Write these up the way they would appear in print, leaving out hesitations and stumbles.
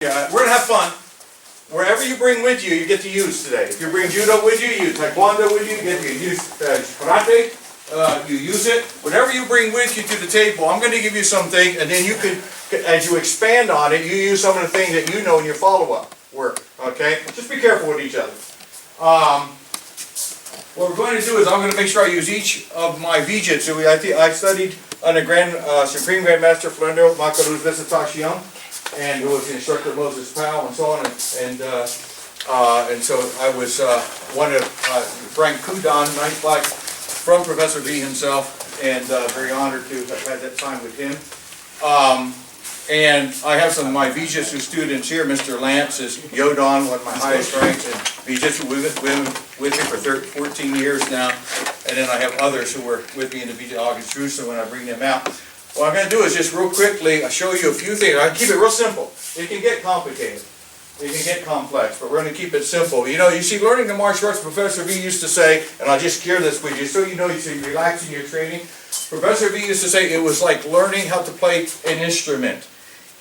Yeah, we're gonna have fun. Wherever you bring with you, you get to use today. If you bring judo with you, you use taekwondo with you, you use karate, you use it. Whatever you bring with you to the table, I'm gonna give you something, and then you could, as you expand on it, you use some of the things that you know in your follow-up work, okay? Just be careful with each other. What we're going to do is I'm going to make sure I use each of my Vee-jitsu. I studied under Supreme Grandmaster Fernando Macaru's Shihan, and who was the instructor of Moses Powell and so on, and so I was one of Frank Kudon, ninth black, from Professor V himself, and very honored to have had that time with him. And I have some of my Vee-jitsu students here. Mr. Lance is Yodon, one of my highest ranks in Vee-jitsu, with me for 14 years now. And then I have others who were with me in the Vee-jitsu, August Jerusalem, when I bring them out. What I'm going to do is just real quickly, I'll show you a few things. I keep it real simple. It can get complicated. It can get complex, but we're going to keep it simple. You know, you see, learning the martial arts, Professor V used to say, and I'll just share this with you so you know you're relaxing your training. Professor V used to say it was like learning how to play an instrument.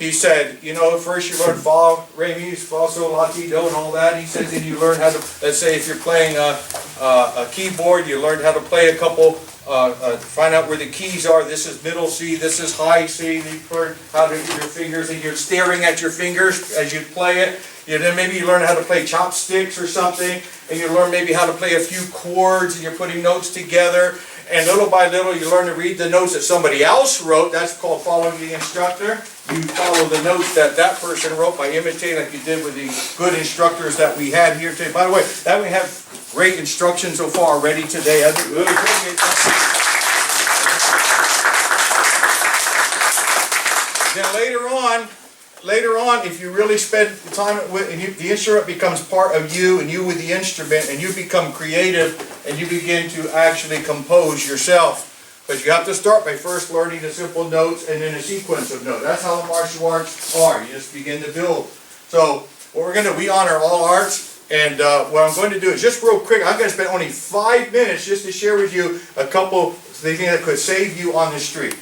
He said, you know, first you learn fa, re, mi, fa, sol, la, ti, do, and all that. He says then you learn how to, let's say if you're playing a keyboard, you learn how to play a couple, find out where the keys are. This is middle C, this is high C. You learn how to use your fingers, and you're staring at your fingers as you play it. Then maybe you learn how to play chopsticks or something, and you learn maybe how to play a few chords, and you're putting notes together. And little by little, you learn to read the notes that somebody else wrote. That's called following the instructor. You follow the notes that that person wrote by imitating, like you did with the good instructors that we had here today. By the way, that we have great instruction so far already today. I really appreciate that. Then later on, if you really spend time with, and the instrument becomes part of you, and you with the instrument, and you become creative, and you begin to actually compose yourself. But you have to start by first learning the simple notes and then a sequence of notes. That's how the martial arts are. You just begin to build. So what we're going to do, we honor all arts, and what I'm going to do is just real quick, I'm going to spend only 5 minutes just to share with you a couple things that could save you on the street.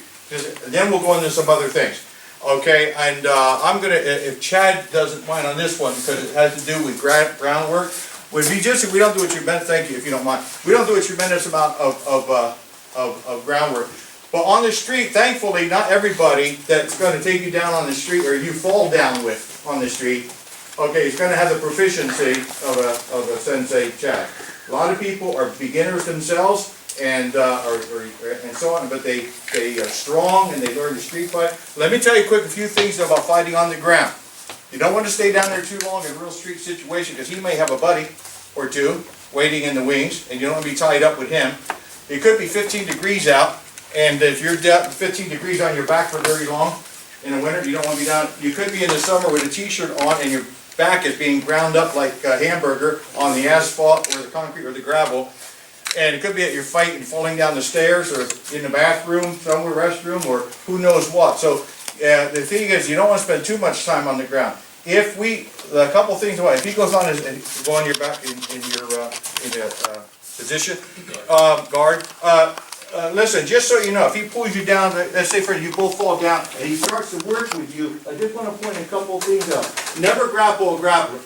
Then we'll go into some other things. Okay, and I'm going to, if Chad doesn't mind on this one, because it has to do with groundwork. With Vee-jitsu, we don't do a tremendous, thank you if you don't mind, we don't do a tremendous amount of groundwork. But on the street, thankfully, not everybody that's going to take you down on the street, or you fall down with on the street, okay, is going to have the proficiency of a sensei Chad. A lot of people are beginners themselves, and and so on, but they are strong and they learn to street fight. Let me tell you quick a few things about fighting on the ground. You don't want to stay down there too long in a real street situation, because he may have a buddy or two waiting in the wings, and you don't want to be tied up with him. It could be 15 degrees out, and if you're 15 degrees on your back for very long in the winter, you don't want to be down. You could be in the summer with a t-shirt on and your back is being ground up like a hamburger on the asphalt or the concrete or the gravel. And it could be that you're fighting, falling down the stairs, or in the bathroom, somewhere, restroom, or who knows what. So the thing is, you don't want to spend too much time on the ground. If a couple things about if he goes on his, go on your back in your position, guard. Listen, just so you know, if he pulls you down, let's say for you both fall down, and he starts to work with you, I just want to point a couple of things out. Never grapple a grappler.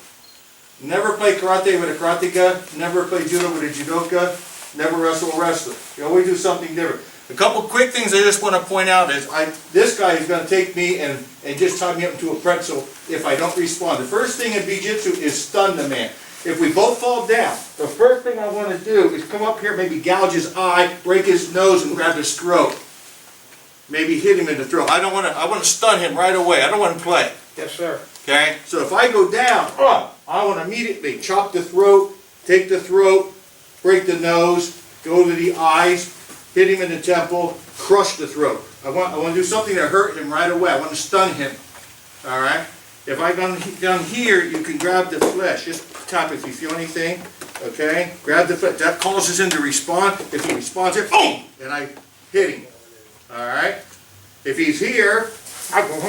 Never play karate with a karateka. Never play judo with a judoka. Never wrestle a wrestler. You always do something different. A couple quick things I just want to point out is this guy is going to take me and just tie me up into a pretzel if I don't respond. The first thing in Vee-jitsu is stun the man. If we both fall down, the first thing I want to do is come up here, maybe gouge his eye, break his nose, and grab his throat. Maybe hit him in the throat. I want to stun him right away. I don't want to play. Yes, sir. Okay? So if I go down, I want to immediately chop the throat, take the throat, break the nose, go to the eyes, hit him in the temple, crush the throat. I want to do something to hurt him right away. I want to stun him. All right? If I come down here, you can grab the flesh. Just tap if you feel anything. Okay? Grab the flesh. That causes him to respond. If he responds here, boom! And I hit him. All right? If he's here, I go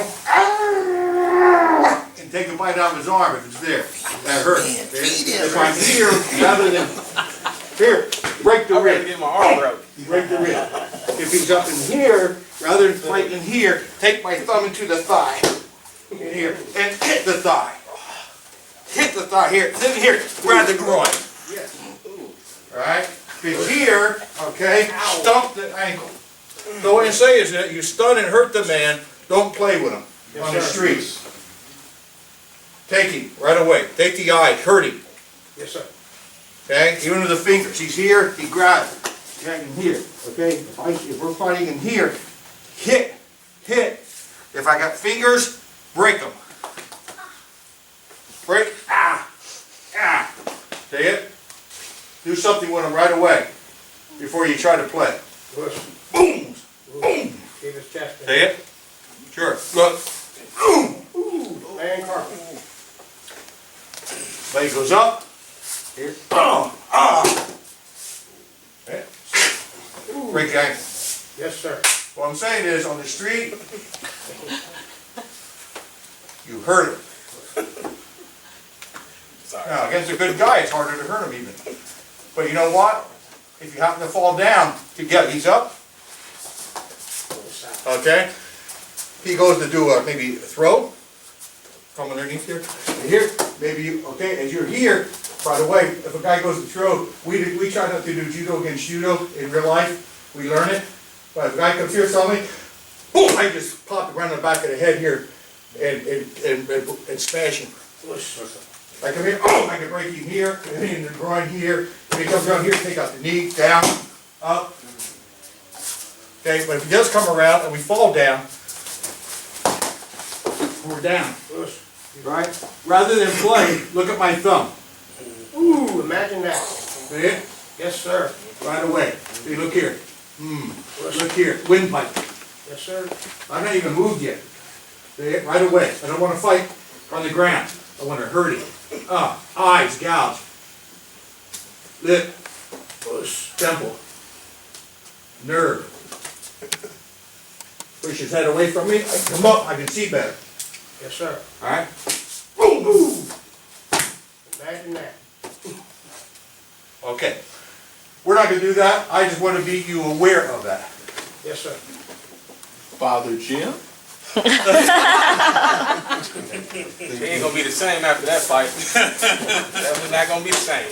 and take a bite out of his arm if it's there. That hurts. Okay? If I'm here, rather than here, break the rib. Get my arm broke. Break the rib. If he's up in here, rather than fighting here, take my thumb into the thigh. in here, and hit the thigh. Hit the thigh here, then here, grab the groin. Yes. Alright? Because here, okay, stump the ankle. So what you say is that you stun and hurt the man, don't play with him on the streets. Take him right away. Take the eye, hurt him. Yes, sir. Okay? Even with the fingers. He's here, he grabs it. Okay, in here. Okay? If we're fighting in here, hit. If I got fingers, break them. Break. Ah. See it? Do something with them right away before you try to play. Push. Boom. Boom. Keep his chest in. See it? Sure. Look. Boom. Laying carpet. Leg goes up. Here. Okay. Break the ankle. Yes, sir. What I'm saying is, on the street, you hurt him. Now, against a good guy, it's harder to hurt him even. But you know what? If you happen to fall down, he's up. Okay? He goes to do maybe a throw. Come underneath here. And here, maybe you, okay, as you're here, by the way, if a guy goes to throw, we try not to do judo against judo in real life. We learn it. But if a guy comes here, tell me, boom, I just pop it right on the back of the head here and smash him. I come here, oh, I can break him here, and in the groin here. If he comes around here, take out the knee, down, up. Okay, but if he does come around and we fall down, we're down. Right? Rather than play, look at my thumb. Ooh, imagine that. See it? Yes, sir. Right away. See, look here. Look here. Windpipe. Yes, sir. I'm not even moved yet. See it? Right away. I don't want to fight on the ground. I want to hurt him. Eyes, gouge. Lip. Temple. Nerve. Push his head away from me. I come up. I can see better. Yes, sir. Alright? Boom, boom. Imagine that. Okay. We're not going to do that. I just want to be you aware of that. Yes, sir. Father Jim? He ain't gonna be the same after that fight. That was not gonna be the same.